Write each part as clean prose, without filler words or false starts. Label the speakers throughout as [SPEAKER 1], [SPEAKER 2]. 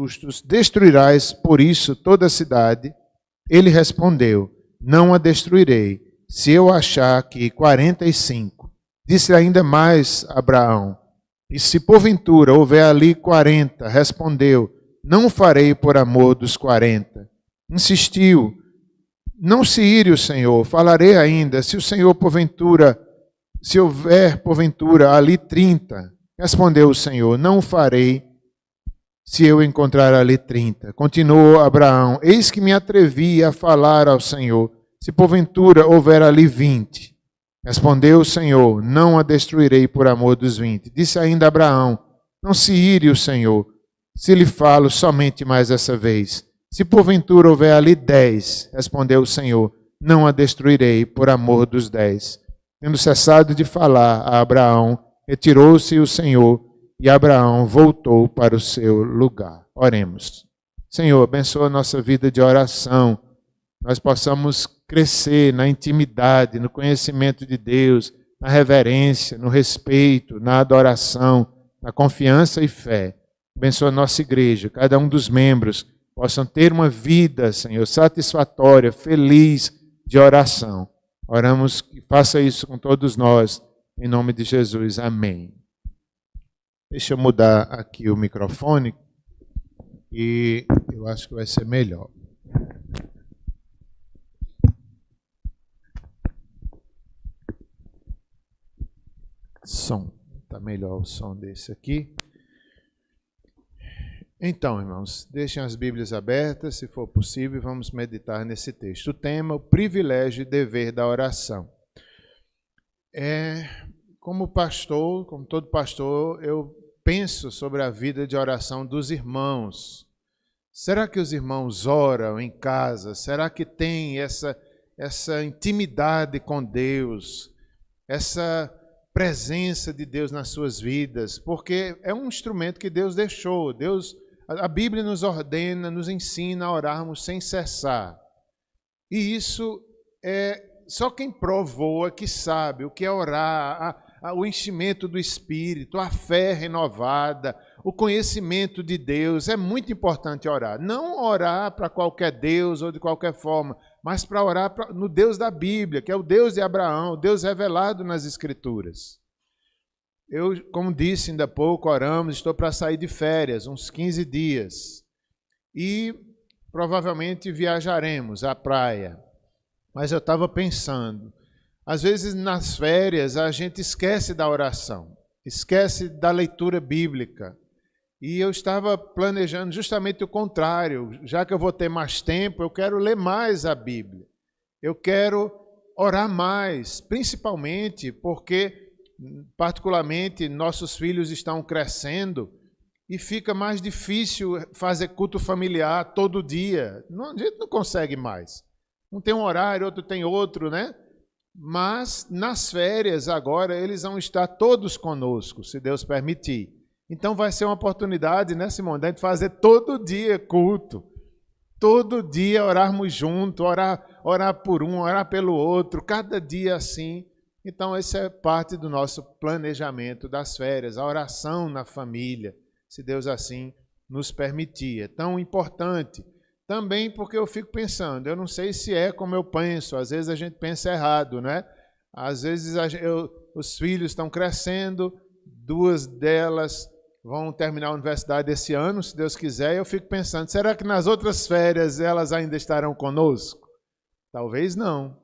[SPEAKER 1] justos, destruirás por isso toda a cidade? Ele respondeu, não a destruirei, se eu achar aqui 45. Disse ainda mais Abraão, e se porventura houver ali 40, respondeu, não o farei por amor dos 40. Insistiu, não se ire o Senhor, falarei ainda, se houver porventura ali 30. Respondeu o Senhor, não o farei, se eu encontrar ali 30. Continuou Abraão, eis que me atrevi a falar ao Senhor, se porventura houver ali 20. Respondeu o Senhor, não a destruirei por amor dos 20. Disse ainda Abraão, não se ire o Senhor, se lhe falo somente mais essa vez. Se porventura houver ali 10, respondeu o Senhor, não a destruirei por amor dos 10. Tendo cessado de falar a Abraão, retirou-se o Senhor, e Abraão voltou para o seu lugar. Oremos. Senhor, abençoa a nossa vida de oração. Nós possamos crescer na intimidade, no conhecimento de Deus, na reverência, no respeito, na adoração, na confiança e fé. Abençoa a nossa igreja, cada um dos membros possam ter uma vida, Senhor, satisfatória, feliz de oração. Oramos que faça isso com todos nós, em nome de Jesus. Amém. Deixa eu mudar aqui o microfone e eu acho que vai ser melhor. Som. Está melhor o som desse aqui. Então, irmãos, deixem as Bíblias abertas, se for possível, vamos meditar nesse texto. O tema, o privilégio e dever da oração. Como pastor, como todo pastor, eu penso sobre a vida de oração dos irmãos. Será que os irmãos oram em casa? Será que tem essa intimidade com Deus? Essa presença de Deus nas suas vidas? Porque é um instrumento que Deus deixou. A Bíblia nos ordena, nos ensina a orarmos sem cessar. E isso só quem provou é que sabe o que é orar, o enchimento do Espírito, a fé renovada, o conhecimento de Deus. É muito importante orar. Não orar para qualquer Deus ou de qualquer forma, mas para orar no Deus da Bíblia, que é o Deus de Abraão, o Deus revelado nas Escrituras. Eu, como disse ainda há pouco, oramos, estou para sair de férias, uns 15 dias. E provavelmente viajaremos à praia. Mas eu estava pensando, às vezes nas férias a gente esquece da oração, esquece da leitura bíblica. E eu estava planejando justamente o contrário. Já que eu vou ter mais tempo, eu quero ler mais a Bíblia. Eu quero orar mais, principalmente porque, particularmente, nossos filhos estão crescendo e fica mais difícil fazer culto familiar todo dia. A gente não consegue mais. Um tem um horário, outro tem outro, né? Mas nas férias agora eles vão estar todos conosco, se Deus permitir. Então vai ser uma oportunidade, né, Simone, da gente fazer todo dia culto. Todo dia orarmos juntos, orar por um, orar pelo outro, cada dia assim. Então essa é parte do nosso planejamento das férias, a oração na família, se Deus assim nos permitir. É tão importante. Também porque eu fico pensando, eu não sei se é como eu penso, às vezes a gente pensa errado, né? Às vezes os filhos estão crescendo, 2 delas vão terminar a universidade esse ano, se Deus quiser, e eu fico pensando, será que nas outras férias elas ainda estarão conosco? Talvez não,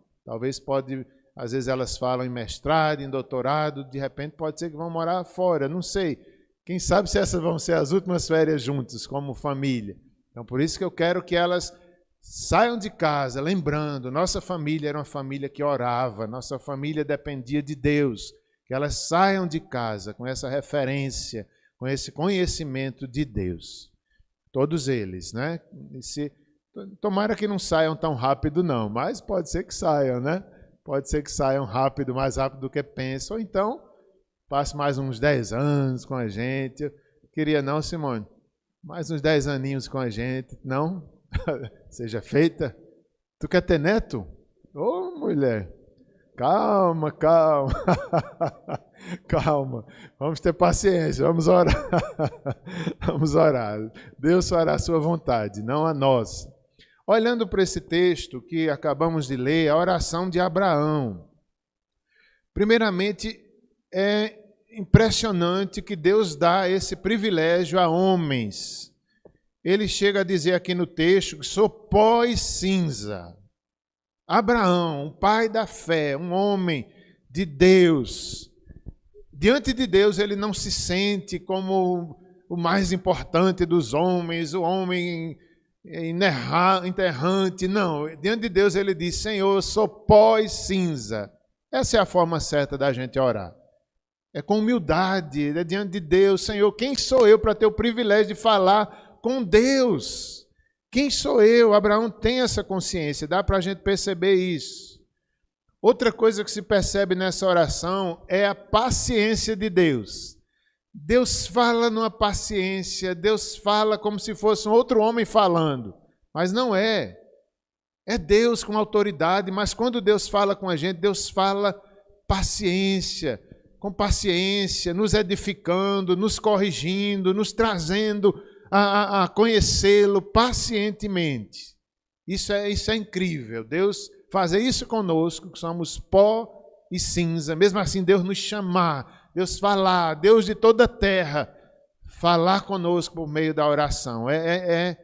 [SPEAKER 1] às vezes elas falam em mestrado, em doutorado, de repente pode ser que vão morar fora, não sei. Quem sabe se essas vão ser as últimas férias juntas, como família. Então, por isso que eu quero que elas saiam de casa, lembrando, nossa família era uma família que orava, nossa família dependia de Deus, que elas saiam de casa com essa referência, com esse conhecimento de Deus. Todos eles, né? Tomara que não saiam tão rápido, não, mas pode ser que saiam, né? Pode ser que saiam rápido, mais rápido do que pensam, ou então passe mais uns 10 anos com a gente. Eu queria não, Simone? Mais uns 10 aninhos com a gente, não? Seja feita. Tu quer ter neto? Ô, mulher! Calma, calma. Calma. Vamos ter paciência, vamos orar. Vamos orar. Deus fará a sua vontade, não a nossa. Olhando para esse texto que acabamos de ler, a oração de Abraão. Primeiramente, é impressionante que Deus dá esse privilégio a homens. Ele chega a dizer aqui no texto que sou pó e cinza. Abraão, um pai da fé, um homem de Deus. Diante de Deus ele não se sente como o mais importante dos homens, o homem enterrante, não. Diante de Deus ele diz, Senhor, eu sou pó e cinza. Essa é a forma certa da gente orar. É com humildade, é diante de Deus. Senhor, quem sou eu para ter o privilégio de falar com Deus? Quem sou eu? Abraão tem essa consciência, dá para a gente perceber isso. Outra coisa que se percebe nessa oração é a paciência de Deus. Deus fala numa paciência, Deus fala como se fosse um outro homem falando, mas não é. É Deus com autoridade, mas quando Deus fala com a gente, Deus fala com paciência, nos edificando, nos corrigindo, nos trazendo a conhecê-lo pacientemente. Isso é incrível. Deus fazer isso conosco, que somos pó e cinza. Mesmo assim, Deus nos chamar, Deus falar, Deus de toda a terra, falar conosco por meio da oração. É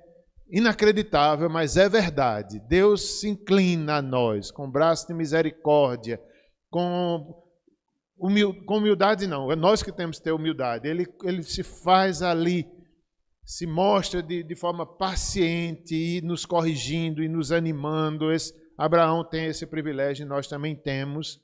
[SPEAKER 1] inacreditável, mas é verdade. Deus se inclina a nós com braço de misericórdia, com humildade não. É nós que temos que ter humildade. Ele se faz ali, se mostra de forma paciente e nos corrigindo e nos animando. Abraão tem esse privilégio e nós também temos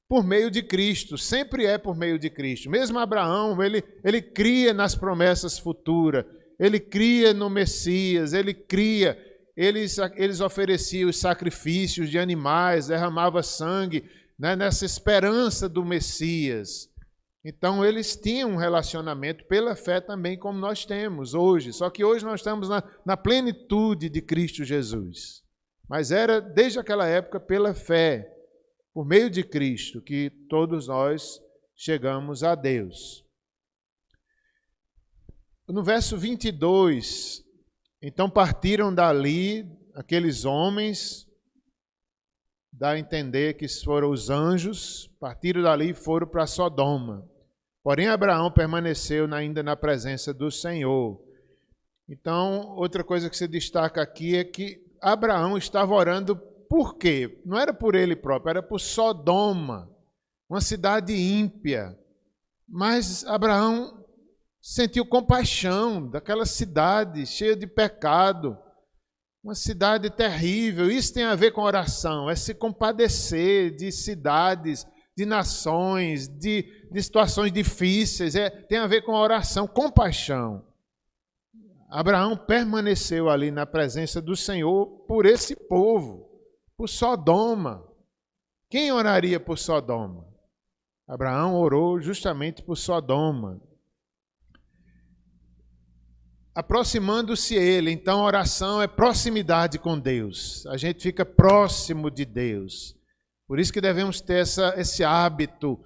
[SPEAKER 1] por meio de Cristo, sempre é por meio de Cristo. Mesmo Abraão, ele cria nas promessas futuras, ele cria no Messias, eles ofereciam os sacrifícios de animais, derramavam sangue, né, nessa esperança do Messias. Então, eles tinham um relacionamento pela fé também, como nós temos hoje. Só que hoje nós estamos na plenitude de Cristo Jesus. Mas era, desde aquela época, pela fé, por meio de Cristo, que todos nós chegamos a Deus. No verso 22, então partiram dali aqueles homens, dá a entender que foram os anjos, partiram dali e foram para Sodoma. Porém, Abraão permaneceu ainda na presença do Senhor. Então, outra coisa que se destaca aqui é que Abraão estava orando por quê? Não era por ele próprio, era por Sodoma, uma cidade ímpia. Mas Abraão sentiu compaixão daquela cidade cheia de pecado, uma cidade terrível. Isso tem a ver com oração, é se compadecer de cidades, de nações, de situações difíceis, tem a ver com oração, compaixão. Abraão permaneceu ali na presença do Senhor por esse povo, por Sodoma. Quem oraria por Sodoma? Abraão orou justamente por Sodoma. Aproximando-se ele, então a oração é proximidade com Deus. A gente fica próximo de Deus. Por isso que devemos ter esse hábito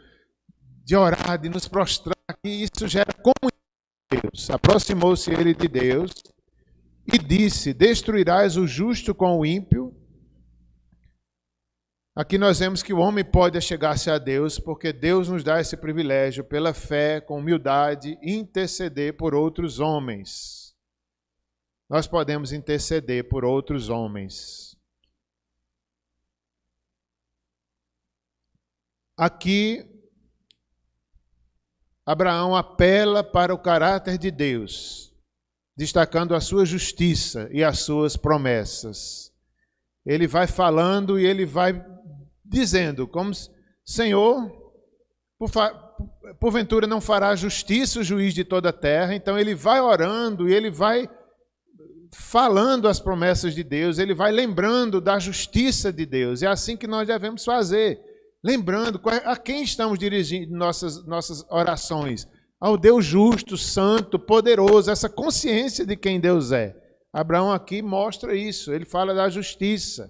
[SPEAKER 1] de orar, de nos prostrar, que isso gera comunhão com Deus. Aproximou-se ele de Deus e disse, destruirás o justo com o ímpio. Aqui nós vemos que o homem pode chegar-se a Deus, porque Deus nos dá esse privilégio, pela fé, com humildade, interceder por outros homens. Nós podemos interceder por outros homens. Aqui, Abraão apela para o caráter de Deus, destacando a sua justiça e as suas promessas. Ele vai falando e ele vai dizendo, como Senhor, porventura não fará justiça o juiz de toda a terra. Então ele vai orando e ele vai falando as promessas de Deus, ele vai lembrando da justiça de Deus. É assim que nós devemos fazer, lembrando a quem estamos dirigindo nossas orações. Ao Deus justo, santo, poderoso, essa consciência de quem Deus é. Abraão aqui mostra isso, ele fala da justiça.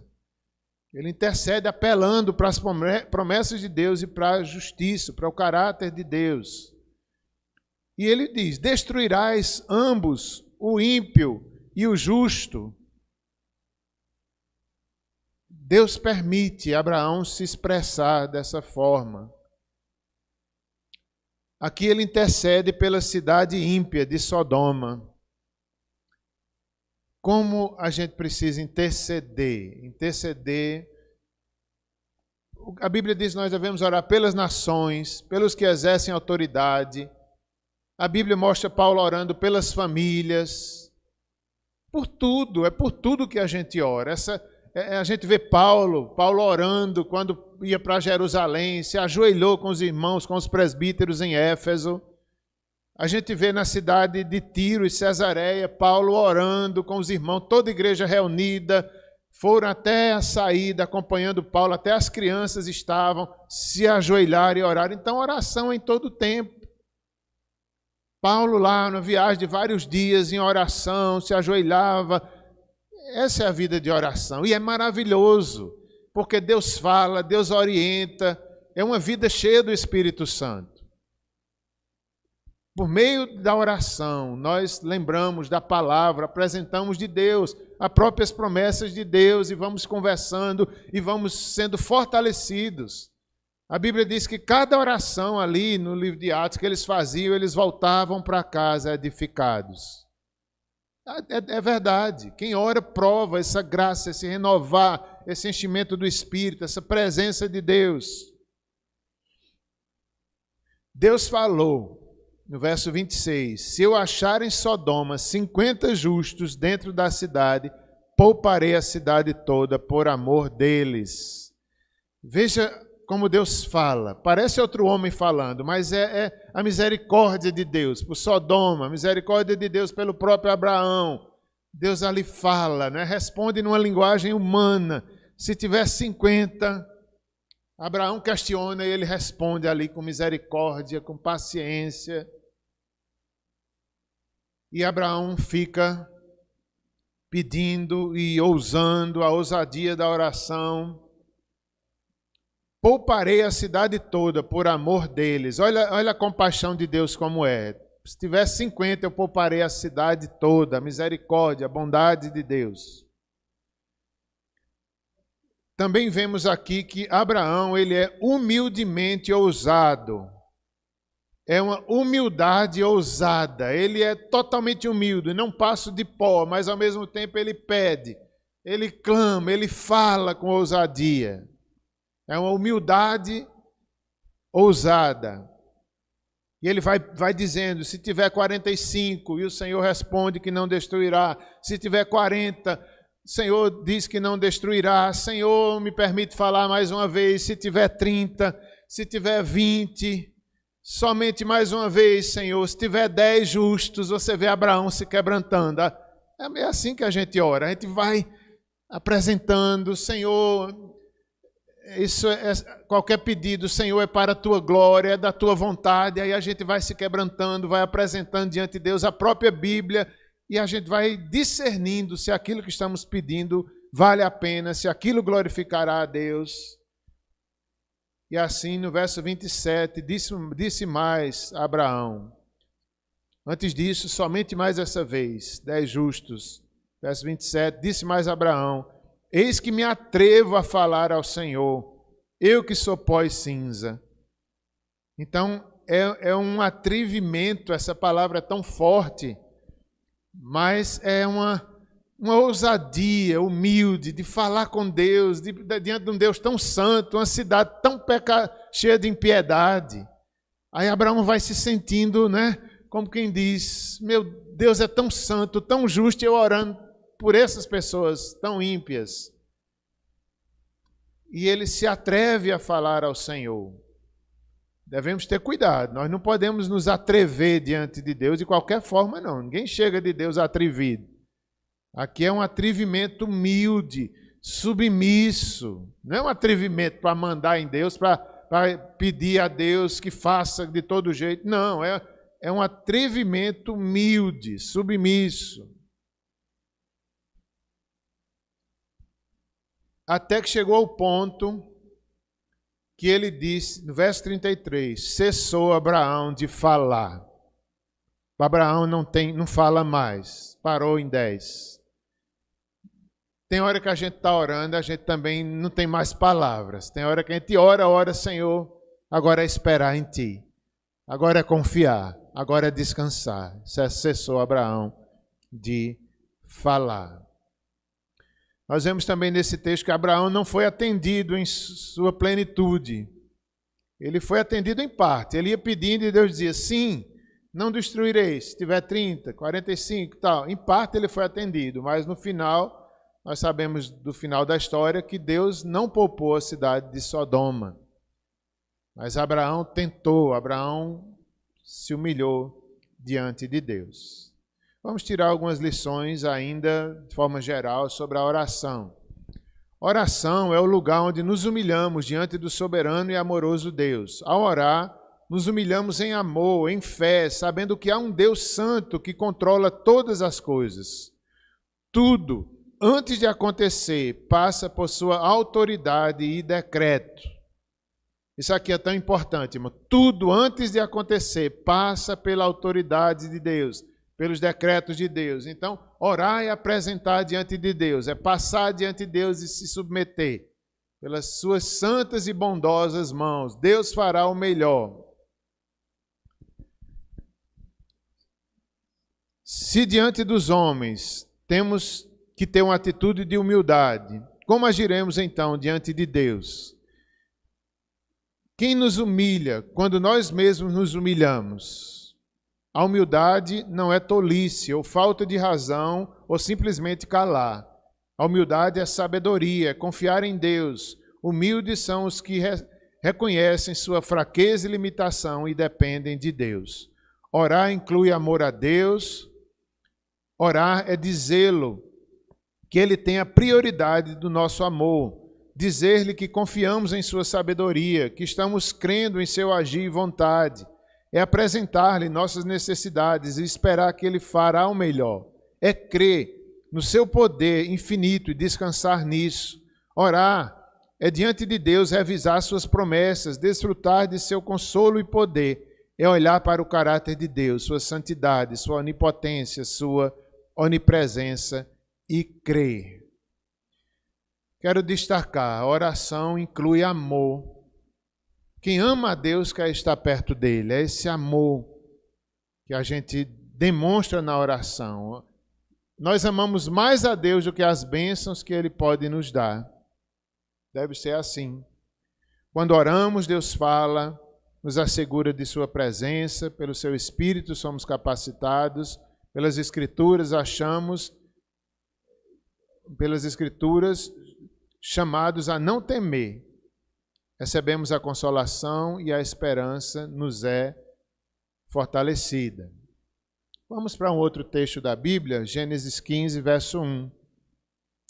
[SPEAKER 1] Ele intercede apelando para as promessas de Deus e para a justiça, para o caráter de Deus. E ele diz: destruirás ambos, o ímpio e o justo. Deus permite Abraão se expressar dessa forma. Aqui ele intercede pela cidade ímpia de Sodoma. Como a gente precisa interceder? Interceder. A Bíblia diz que nós devemos orar pelas nações, pelos que exercem autoridade. A Bíblia mostra Paulo orando pelas famílias. Por tudo, é por tudo que a gente ora. A gente vê Paulo orando quando ia para Jerusalém, se ajoelhou com os irmãos, com os presbíteros em Éfeso. A gente vê na cidade de Tiro e Cesareia, Paulo orando com os irmãos, toda a igreja reunida, foram até a saída acompanhando Paulo, até as crianças estavam, se ajoelharam e oraram. Então, oração em todo tempo. Paulo lá, na viagem de vários dias, em oração, se ajoelhava. Essa é a vida de oração. E é maravilhoso, porque Deus fala, Deus orienta. É uma vida cheia do Espírito Santo. Por meio da oração, nós lembramos da palavra, apresentamos de Deus, as próprias promessas de Deus, e vamos conversando e vamos sendo fortalecidos. A Bíblia diz que cada oração ali no livro de Atos que eles faziam, eles voltavam para casa edificados. É verdade. Quem ora prova essa graça, esse renovar, esse enchimento do Espírito, essa presença de Deus. Deus falou no verso 26, se eu achar em Sodoma 50 justos dentro da cidade, pouparei a cidade toda por amor deles. Veja como Deus fala. Parece outro homem falando, mas é a misericórdia de Deus por Sodoma, a misericórdia de Deus pelo próprio Abraão. Deus ali fala, né? Responde numa linguagem humana. Se tiver 50, Abraão questiona e ele responde ali com misericórdia, com paciência. E Abraão fica pedindo e ousando a ousadia da oração. Pouparei a cidade toda por amor deles. Olha a compaixão de Deus como é. Se tivesse 50, eu pouparei a cidade toda. A misericórdia, a bondade de Deus. Também vemos aqui que Abraão, ele é humildemente ousado. É uma humildade ousada. Ele é totalmente humilde, não passo de pó, mas ao mesmo tempo ele pede, ele clama, ele fala com ousadia. É uma humildade ousada. E ele vai dizendo, se tiver 45, e o Senhor responde que não destruirá. Se tiver 40, o Senhor diz que não destruirá. Senhor, me permite falar mais uma vez. Se tiver 30, se tiver 20, somente mais uma vez, Senhor. Se tiver 10 justos, você vê Abraão se quebrantando. É assim que a gente ora. A gente vai apresentando, Senhor, qualquer pedido, Senhor, é para a tua glória, é da tua vontade. Aí a gente vai se quebrantando, vai apresentando diante de Deus a própria Bíblia e a gente vai discernindo se aquilo que estamos pedindo vale a pena, se aquilo glorificará a Deus. E assim, no verso 27, disse mais a Abraão. Antes disso, somente mais essa vez, 10 justos. Verso 27, disse mais a Abraão, eis que me atrevo a falar ao Senhor, eu que sou pó e cinza. Então, é um atrevimento, essa palavra é tão forte, mas é uma ousadia humilde de falar com Deus, diante de um Deus tão santo, uma cidade tão cheia de impiedade. Aí Abraão vai se sentindo, né, como quem diz, meu Deus é tão santo, tão justo, eu orando por essas pessoas tão ímpias. E ele se atreve a falar ao Senhor. Devemos ter cuidado, nós não podemos nos atrever diante de Deus de qualquer forma, não. Ninguém chega de Deus atrevido. Aqui é um atrevimento humilde, submisso. Não é um atrevimento para mandar em Deus, para pedir a Deus que faça de todo jeito. Não, é um atrevimento humilde, submisso. até que chegou ao ponto que ele disse, no verso 33, cessou Abraão de falar. Abraão não fala mais, parou em 10. Tem hora que a gente está orando, a gente também não tem mais palavras. Tem hora que a gente ora, Senhor, agora é esperar em Ti. Agora é confiar, agora é descansar. Cessou Abraão de falar. Nós vemos também nesse texto que Abraão não foi atendido em sua plenitude. Ele foi atendido em parte. Ele ia pedindo e Deus dizia, sim, não destruirei, se tiver 30, 45 e tal. Em parte ele foi atendido, mas no final, nós sabemos do final da história que Deus não poupou a cidade de Sodoma. Mas Abraão tentou, Abraão se humilhou diante de Deus. Vamos tirar algumas lições ainda, de forma geral, sobre a oração. Oração é o lugar onde nos humilhamos diante do soberano e amoroso Deus. Ao orar, nos humilhamos em amor, em fé, sabendo que há um Deus santo que controla todas as coisas. Tudo, antes de acontecer, passa por sua autoridade e decreto. Isso aqui é tão importante, irmão. Tudo, antes de acontecer, passa pela autoridade de Deus, pelos decretos de Deus. Então, orar é apresentar diante de Deus, é passar diante de Deus e se submeter. Pelas suas santas e bondosas mãos, Deus fará o melhor. Se diante dos homens temos que ter uma atitude de humildade, como agiremos então diante de Deus? Quem nos humilha quando nós mesmos nos humilhamos? A humildade não é tolice ou falta de razão ou simplesmente calar. A humildade é sabedoria, é confiar em Deus. Humildes são os que reconhecem sua fraqueza e limitação e dependem de Deus. Orar inclui amor a Deus. Orar é dizê-lo que Ele tem a prioridade do nosso amor. Dizer-lhe que confiamos em sua sabedoria, que estamos crendo em seu agir e vontade. É apresentar-lhe nossas necessidades e esperar que Ele fará o melhor. É crer no seu poder infinito e descansar nisso. Orar é diante de Deus revisar suas promessas, desfrutar de seu consolo e poder. É olhar para o caráter de Deus, sua santidade, sua onipotência, sua onipresença e crer. Quero destacar, a oração inclui amor. Quem ama a Deus quer estar perto dele. É esse amor que a gente demonstra na oração. Nós amamos mais a Deus do que as bênçãos que Ele pode nos dar. Deve ser assim. Quando oramos, Deus fala, nos assegura de sua presença, pelo seu Espírito somos capacitados, pelas Escrituras chamados a não temer. Recebemos a consolação e a esperança nos é fortalecida. Vamos para um outro texto da Bíblia, Gênesis 15, verso 1.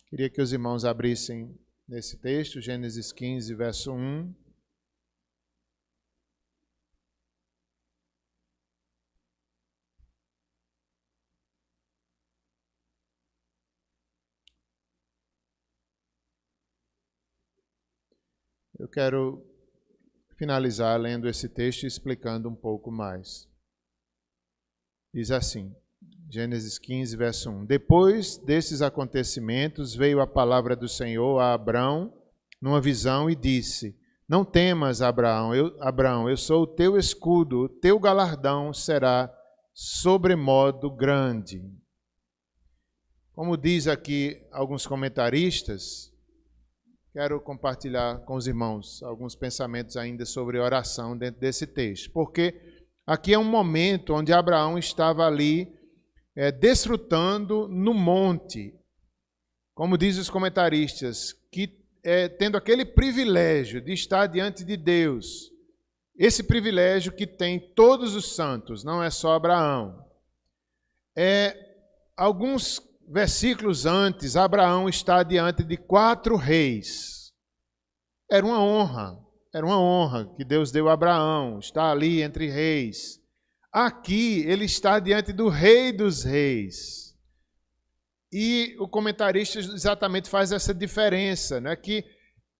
[SPEAKER 1] Queria que os irmãos abrissem nesse texto, Gênesis 15, verso 1. Eu quero finalizar lendo esse texto e explicando um pouco mais. Diz assim, Gênesis 15, verso 1. Depois desses acontecimentos, veio a palavra do Senhor a Abrão numa visão e disse, não temas, Abraão, eu sou o teu escudo, o teu galardão será sobremodo grande. Como diz aqui alguns comentaristas, quero compartilhar com os irmãos alguns pensamentos ainda sobre oração dentro desse texto, porque aqui é um momento onde Abraão estava ali desfrutando no monte, como dizem os comentaristas, tendo aquele privilégio de estar diante de Deus, esse privilégio que tem todos os santos, não é só Abraão. Alguns versículos antes, Abraão está diante de 4 reis. Era uma honra que Deus deu a Abraão, está ali entre reis. Aqui ele está diante do Rei dos Reis. E o comentarista exatamente faz essa diferença, né? Que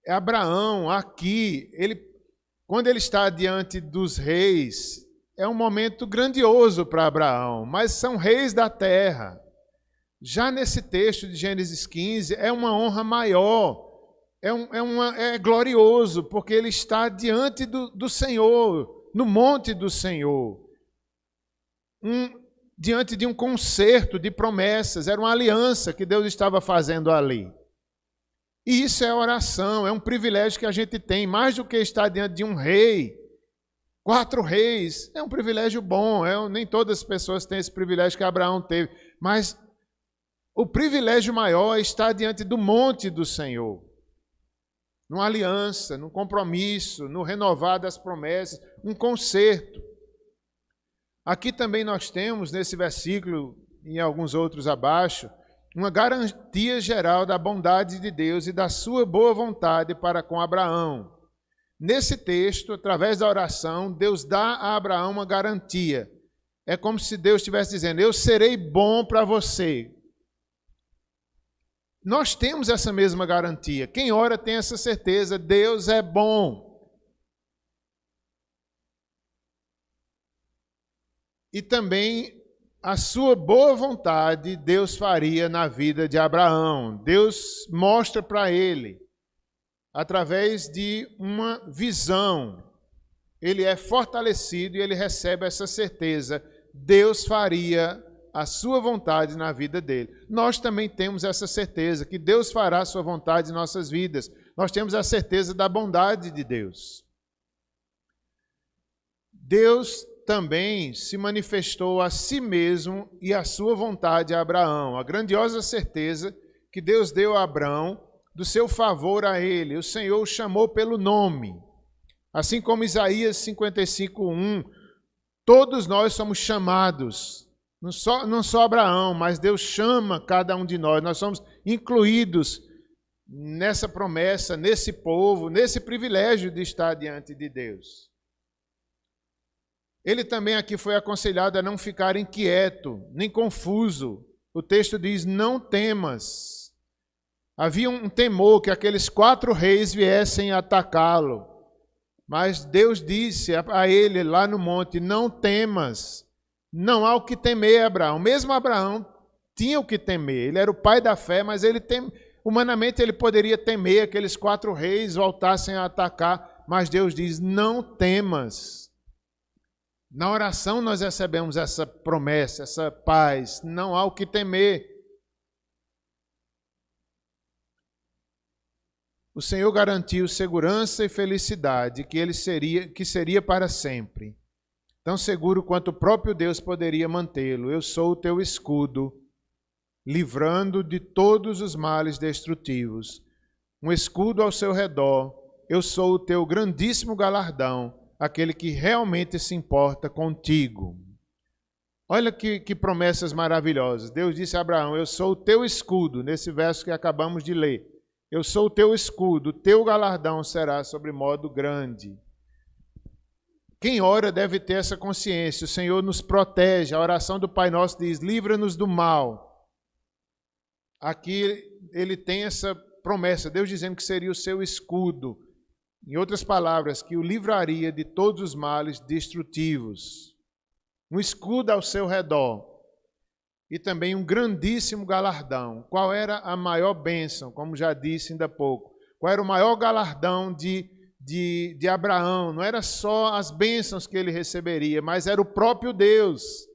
[SPEAKER 1] Abraão aqui, quando ele está diante dos reis, é um momento grandioso para Abraão, mas são reis da terra. Já nesse texto de Gênesis 15, é uma honra maior, é glorioso, porque ele está diante do Senhor, no monte do Senhor, diante de um concerto de promessas, era uma aliança que Deus estava fazendo ali. E isso é oração, é um privilégio que a gente tem, mais do que estar diante de um rei, 4 reis, é um privilégio bom, nem todas as pessoas têm esse privilégio que Abraão teve, mas o privilégio maior é estar diante do monte do Senhor, numa aliança, num compromisso, no renovar das promessas, um concerto. Aqui também nós temos, nesse versículo, e em alguns outros abaixo, uma garantia geral da bondade de Deus e da sua boa vontade para com Abraão. Nesse texto, através da oração, Deus dá a Abraão uma garantia. É como se Deus estivesse dizendo, eu serei bom para você. Nós temos essa mesma garantia. Quem ora tem essa certeza, Deus é bom. E também a sua boa vontade Deus faria na vida de Abraão. Deus mostra para ele, através de uma visão. Ele é fortalecido e ele recebe essa certeza. Deus faria a sua vontade na vida dele. Nós também temos essa certeza que Deus fará a sua vontade em nossas vidas. Nós temos a certeza da bondade de Deus. Deus também se manifestou a si mesmo e a sua vontade a Abraão. A grandiosa certeza que Deus deu a Abraão do seu favor a ele. O Senhor o chamou pelo nome. Assim como Isaías 55:1, todos nós somos chamados. Não só Abraão, mas Deus chama cada um de nós. Nós somos incluídos nessa promessa, nesse povo, nesse privilégio de estar diante de Deus. Ele também aqui foi aconselhado a não ficar inquieto, nem confuso. O texto diz, não temas. Havia um temor que aqueles 4 reis viessem atacá-lo. Mas Deus disse a ele lá no monte, não temas. Não há o que temer, Abraão. Mesmo Abraão tinha o que temer. Ele era o pai da fé, mas humanamente ele poderia temer aqueles 4 reis voltassem a atacar. Mas Deus diz, não temas. Na oração nós recebemos essa promessa, essa paz. Não há o que temer. O Senhor garantiu segurança e felicidade que seria para sempre. Tão seguro quanto o próprio Deus poderia mantê-lo. Eu sou o teu escudo, livrando de todos os males destrutivos. Um escudo ao seu redor. Eu sou o teu grandíssimo galardão, aquele que realmente se importa contigo. Olha que promessas maravilhosas. Deus disse a Abraão, eu sou o teu escudo, nesse verso que acabamos de ler. Eu sou o teu escudo, o teu galardão será sobre modo grande. Quem ora deve ter essa consciência. O Senhor nos protege. A oração do Pai Nosso diz, livra-nos do mal. Aqui ele tem essa promessa, Deus dizendo que seria o seu escudo. Em outras palavras, que o livraria de todos os males destrutivos. Um escudo ao seu redor. E também um grandíssimo galardão. Qual era a maior bênção, como já disse ainda há pouco? Qual era o maior galardão de Abraão? Não era só as bênçãos que ele receberia, mas era o próprio Deus.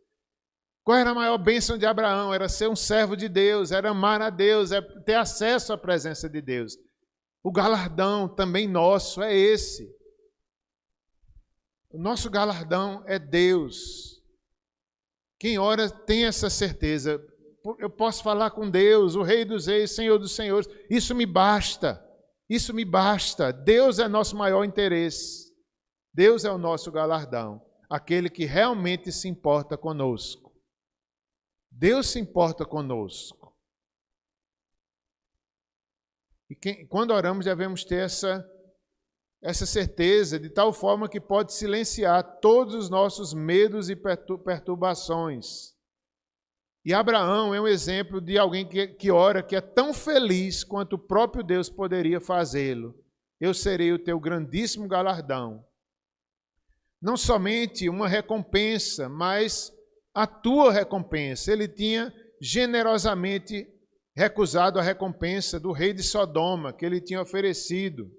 [SPEAKER 1] Qual era a maior bênção de Abraão? Era ser um servo de Deus, era amar a Deus, era ter acesso à presença de Deus. O galardão também nosso é esse. O nosso galardão é Deus. Quem ora tem essa certeza. Eu posso falar com Deus, o Rei dos Reis, Senhor dos Senhores. Isso me basta. Isso me basta. Deus é nosso maior interesse. Deus é o nosso galardão. Aquele que realmente se importa conosco. Deus se importa conosco. E quando oramos devemos ter essa certeza de tal forma que pode silenciar todos os nossos medos e perturbações. E Abraão é um exemplo de alguém que ora, que é tão feliz quanto o próprio Deus poderia fazê-lo. Eu serei o teu grandíssimo galardão. Não somente uma recompensa, mas a tua recompensa. Ele tinha generosamente recusado a recompensa do rei de Sodoma, que ele tinha oferecido.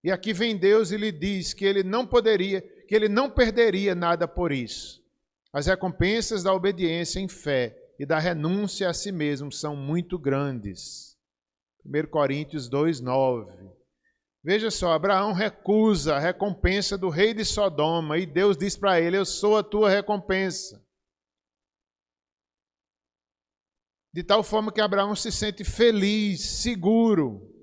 [SPEAKER 1] E aqui vem Deus e lhe diz que ele não poderia, que ele não perderia nada por isso. As recompensas da obediência em fé e da renúncia a si mesmo são muito grandes. 1 Coríntios 2:9. Veja só, Abraão recusa a recompensa do rei de Sodoma e Deus diz para ele: eu sou a tua recompensa. De tal forma que Abraão se sente feliz, seguro.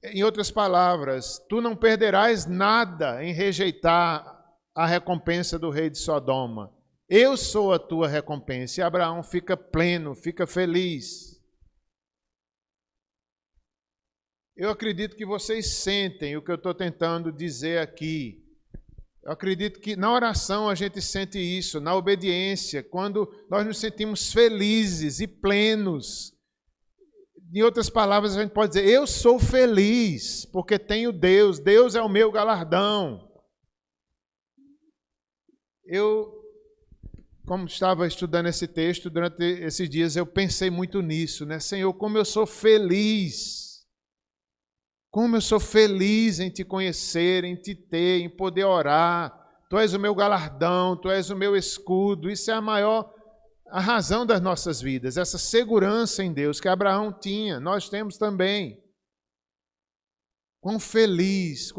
[SPEAKER 1] Em outras palavras, tu não perderás nada em rejeitar a recompensa do rei de Sodoma. Eu sou a tua recompensa. E Abraão fica pleno, fica feliz. Eu acredito que vocês sentem o que eu estou tentando dizer aqui. Eu acredito que na oração a gente sente isso, na obediência, quando nós nos sentimos felizes e plenos. Em outras palavras, a gente pode dizer: eu sou feliz porque tenho Deus, Deus é o meu galardão. Como estava estudando esse texto, durante esses dias eu pensei muito nisso, né? Senhor, como eu sou feliz. Como eu sou feliz em te conhecer, em te ter, em poder orar. Tu és o meu galardão, tu és o meu escudo. Isso é a razão das nossas vidas, essa segurança em Deus que Abraão tinha, nós temos também. Quão feliz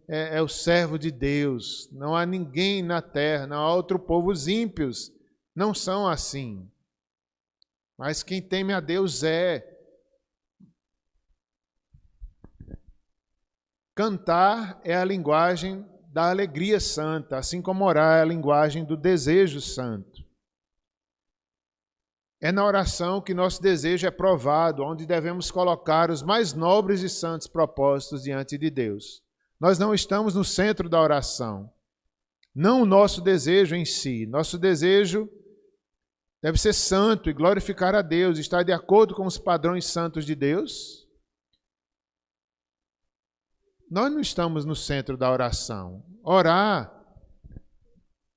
[SPEAKER 1] é o servo de Deus. Não há ninguém na terra, não há outro povo. Os ímpios não são assim. Mas quem teme a Deus é. Cantar é a linguagem da alegria santa, assim como orar é a linguagem do desejo santo. É na oração que nosso desejo é provado, onde devemos colocar os mais nobres e santos propósitos diante de Deus. Nós não estamos no centro da oração. Não o nosso desejo em si. Nosso desejo deve ser santo e glorificar a Deus, estar de acordo com os padrões santos de Deus. Nós não estamos no centro da oração. Orar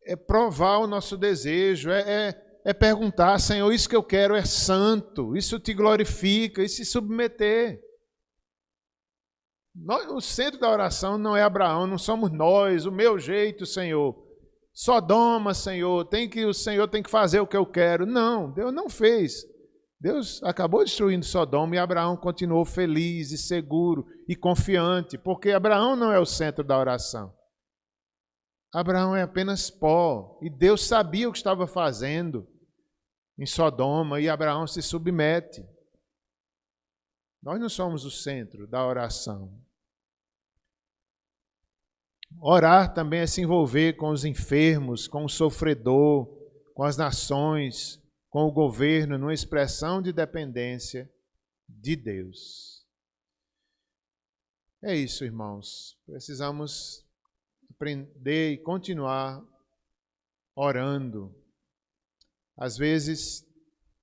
[SPEAKER 1] é provar o nosso desejo, é perguntar: Senhor, isso que eu quero é santo, isso te glorifica, e se submeter. O centro da oração não é Abraão, não somos nós, o meu jeito, Senhor. Sodoma, Senhor, o Senhor tem que fazer o que eu quero. Não, Deus não fez. Deus acabou destruindo Sodoma e Abraão continuou feliz e seguro e confiante, porque Abraão não é o centro da oração. Abraão é apenas pó, e Deus sabia o que estava fazendo em Sodoma, e Abraão se submete. Nós não somos o centro da oração. Orar também é se envolver com os enfermos, com o sofredor, com as nações, com o governo, numa expressão de dependência de Deus. É isso, irmãos. Precisamos aprender e continuar orando. Às vezes,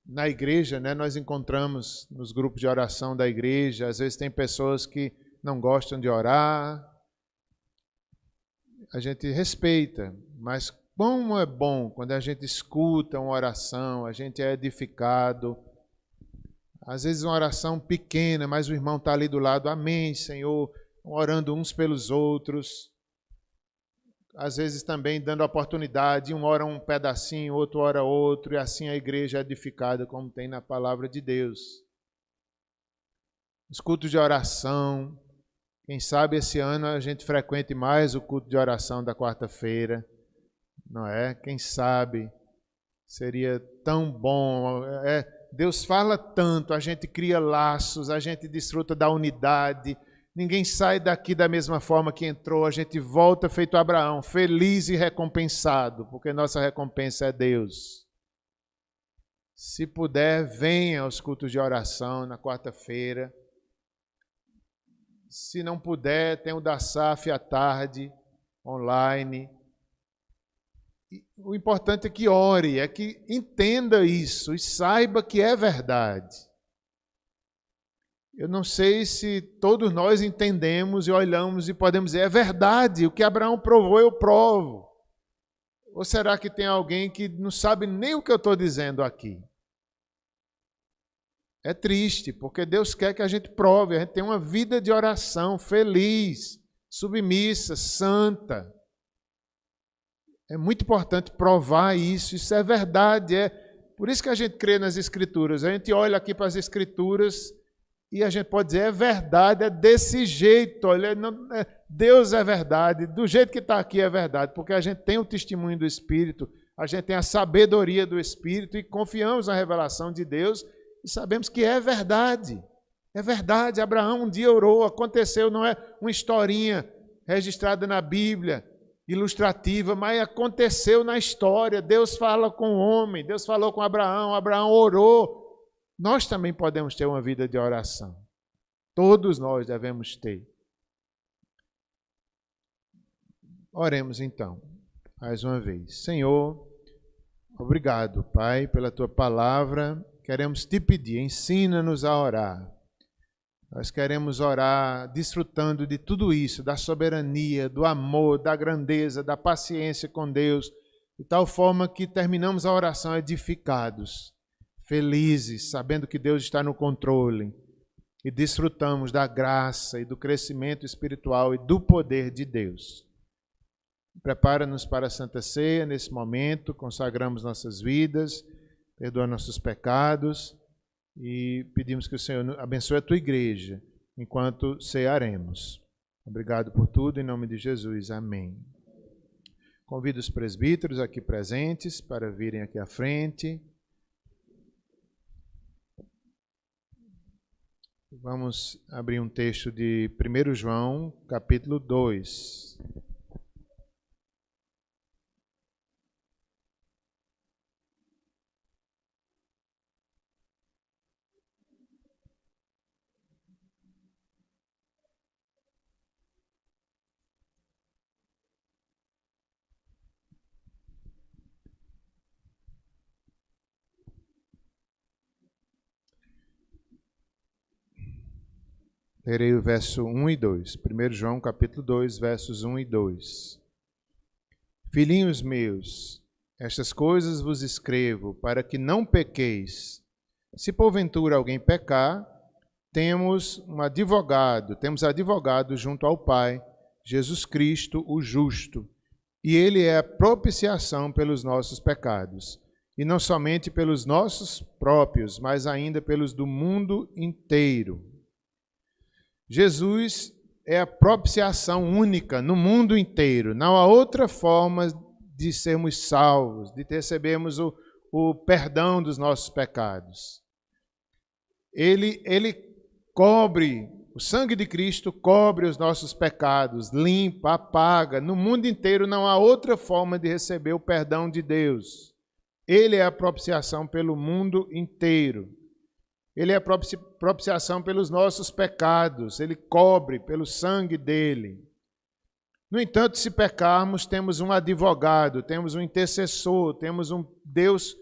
[SPEAKER 1] na igreja, né, nós encontramos nos grupos de oração da igreja, às vezes tem pessoas que não gostam de orar. A gente respeita, mas como é bom quando a gente escuta uma oração, a gente é edificado. Às vezes uma oração pequena, mas o irmão está ali do lado: amém, Senhor, orando uns pelos outros. Às vezes também dando oportunidade, um ora um pedacinho, outro ora outro, e assim a igreja é edificada, como tem na palavra de Deus. Os cultos de oração, quem sabe esse ano a gente frequente mais o culto de oração da quarta-feira, não é? Quem sabe seria tão bom. Deus fala tanto, a gente cria laços, a gente desfruta da unidade. Ninguém sai daqui da mesma forma que entrou, a gente volta feito Abraão, feliz e recompensado, porque nossa recompensa é Deus. Se puder, venha aos cultos de oração na quarta-feira. Se não puder, tem o da SAF à tarde, online. o importante é que ore, é que entenda isso e saiba que é verdade. Eu não sei se todos nós entendemos e olhamos e podemos dizer, é verdade, o que Abraão provou, eu provo. Ou será que tem alguém que não sabe nem o que eu estou dizendo aqui? É triste, porque Deus quer que a gente prove, a gente tenha uma vida de oração feliz, submissa, santa. É muito importante provar isso é verdade. Por isso que a gente crê nas Escrituras. A gente olha aqui para as Escrituras e a gente pode dizer, é verdade, é desse jeito. Olha, Deus é verdade, do jeito que está aqui é verdade, porque a gente tem o testemunho do Espírito, a gente tem a sabedoria do Espírito e confiamos na revelação de Deus e sabemos que é verdade. É verdade, Abraão um dia orou, aconteceu, não é uma historinha registrada na Bíblia, ilustrativa, mas aconteceu na história. Deus fala com o homem, Deus falou com Abraão, Abraão orou. Nós também podemos ter uma vida de oração. Todos nós devemos ter. Oremos então, mais uma vez. Senhor, obrigado, Pai, pela Tua palavra. Queremos Te pedir, ensina-nos a orar. Nós queremos orar desfrutando de tudo isso, da soberania, do amor, da grandeza, da paciência com Deus, de tal forma que terminamos a oração edificados, felizes, sabendo que Deus está no controle e desfrutamos da graça e do crescimento espiritual e do poder de Deus. Prepara-nos para a Santa Ceia nesse momento, consagramos nossas vidas, perdoa nossos pecados e pedimos que o Senhor abençoe a Tua igreja enquanto cearemos. Obrigado por tudo, em nome de Jesus. Amém. Convido os presbíteros aqui presentes para virem aqui à frente. Vamos abrir um texto de 1 João, capítulo 2. Lerei o verso 1 e 2. 1 João, capítulo 2, versos 1 e 2. Filhinhos meus, estas coisas vos escrevo para que não pequeis. Se porventura alguém pecar, temos advogado junto ao Pai, Jesus Cristo, o justo. E ele é a propiciação pelos nossos pecados. E não somente pelos nossos próprios, mas ainda pelos do mundo inteiro. Jesus é a propiciação única no mundo inteiro. Não há outra forma de sermos salvos, de recebermos o perdão dos nossos pecados. Ele cobre, o sangue de Cristo cobre os nossos pecados, limpa, apaga. No mundo inteiro não há outra forma de receber o perdão de Deus. Ele é a propiciação pelo mundo inteiro. Ele é a propiciação pelos nossos pecados, ele cobre pelo sangue dele. No entanto, se pecarmos, temos um advogado, temos um intercessor, temos um Deus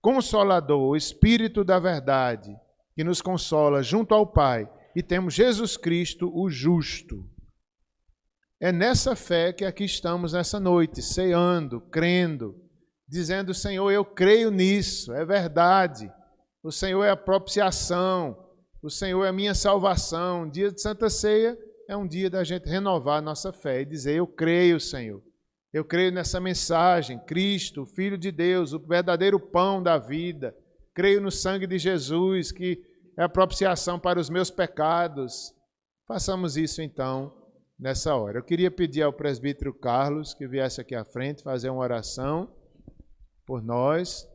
[SPEAKER 1] consolador, o Espírito da verdade, que nos consola junto ao Pai. E temos Jesus Cristo, o justo. É nessa fé que aqui estamos nessa noite, ceando, crendo, dizendo, Senhor, eu creio nisso, é verdade. O Senhor é a propiciação, o Senhor é a minha salvação. O dia de Santa Ceia é um dia da gente renovar a nossa fé e dizer, eu creio, Senhor. Eu creio nessa mensagem, Cristo, Filho de Deus, o verdadeiro pão da vida. Creio no sangue de Jesus, que é a propiciação para os meus pecados. Façamos isso então, nessa hora. Eu queria pedir ao presbítero Carlos que viesse aqui à frente fazer uma oração por nós.